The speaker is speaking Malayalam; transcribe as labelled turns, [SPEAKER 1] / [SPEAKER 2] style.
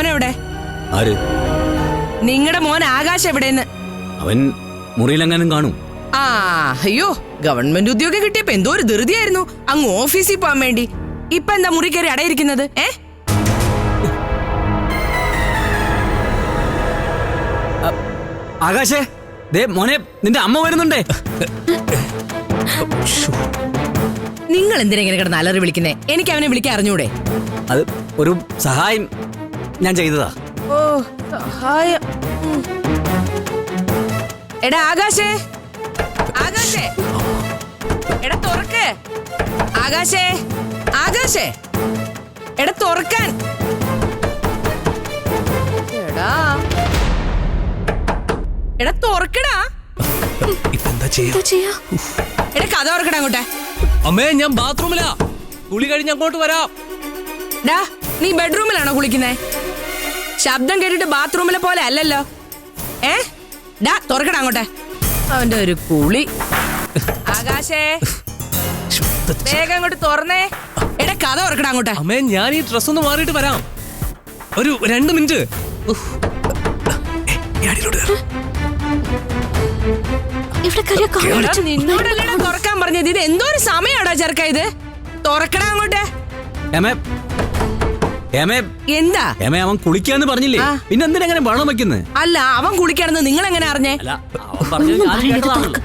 [SPEAKER 1] മോനെവിടെ?
[SPEAKER 2] ആര്?
[SPEAKER 1] നിങ്ങളുടെ മോൻ ആകാശ് എവിടെന്ന്?
[SPEAKER 2] അവൻ മുറിയിലെങ്ങാനും കാണും.
[SPEAKER 1] ആ അയ്യോ, ഗവൺമെന്റ് ഉദ്യോഗം കിട്ടിയപ്പോ എന്തോ ഒരു ധൃതിയായിരുന്നു അങ്ങ് ഓഫീസിൽ പോകാൻ വേണ്ടി. ഇപ്പൊ എന്താ മുറി കയറി അടയിരിക്കുന്നത്?
[SPEAKER 2] ആകാശേ, ദേ മോനെ, നിന്റെ അമ്മ വരുന്നുണ്ടേ.
[SPEAKER 1] നിങ്ങൾ എന്തിനാ ഇങ്ങനെ കിടന്ന് അലറി വിളിക്കുന്നേ? എനിക്ക് അവനെ വിളിക്കാൻ അറിഞ്ഞൂടെ?
[SPEAKER 2] അത് ഒരു സഹായം ഞാൻ ചെയ്തതാ.
[SPEAKER 1] ഓ സഹായം. എടാ ആകാശേ, ആകാശേ, എടാ തുറക്ക്. ആകാശേ, ആകാശേ, എടാ തുറക്കാൻ. എടാ എടാ തുറക്കടാ.
[SPEAKER 3] ഇപ്പെന്താ ചെയ്യാ?
[SPEAKER 1] എടാ കഥ തുറക്കടാ അങ്ങോട്ടെ.
[SPEAKER 3] അമ്മേ, ഞാൻ ബാത്റൂമിലാ. കുളി കഴിഞ്ഞ് അങ്ങോട്ട് വരാം.
[SPEAKER 1] ഡാ, നീ ബെഡ്റൂമിലാണോ കുളിക്കുന്നേ? ശബ്ദം കേട്ടിട്ട് ബാത്റൂമിലെ പോലെ അല്ലല്ലോ. ഡാ തുറക്കടാ അങ്ങോട്ടെ. അവന്റെ ഒരു കുളി. ആകാശേ, വേഗം അങ്ങോട്ട് തുറന്നേ. എടാ കഥ തുറക്കടാ അങ്ങോട്ടെ.
[SPEAKER 3] അമ്മേ, ഞാൻ ഈ ഡ്രസ് ഒന്ന് മാറിയിട്ട് വരാം. ഒരു 2 മിനിറ്റ്.
[SPEAKER 1] നിന്നോടല്ലേടാ തുറക്കാൻ പറഞ്ഞത്? ഇത് എന്തോ ഒരു സമയാടാ ചെറുക്ക ഇത്. തുറക്കടാ അങ്ങോട്ട്. എന്താ?
[SPEAKER 2] അവൻ കുളിക്കാന്ന് പറഞ്ഞില്ലേ, പിന്നെ എന്തിനാ അങ്ങനെ ബഹളം വെക്കുന്നത്?
[SPEAKER 1] അല്ല, അവൻ കുളിക്കാണെന്ന് നിങ്ങൾ എങ്ങനെ അറിഞ്ഞേ?
[SPEAKER 2] അല്ല, അവൻ പറഞ്ഞത് ഞാൻ കേട്ടതാണല്ലോ.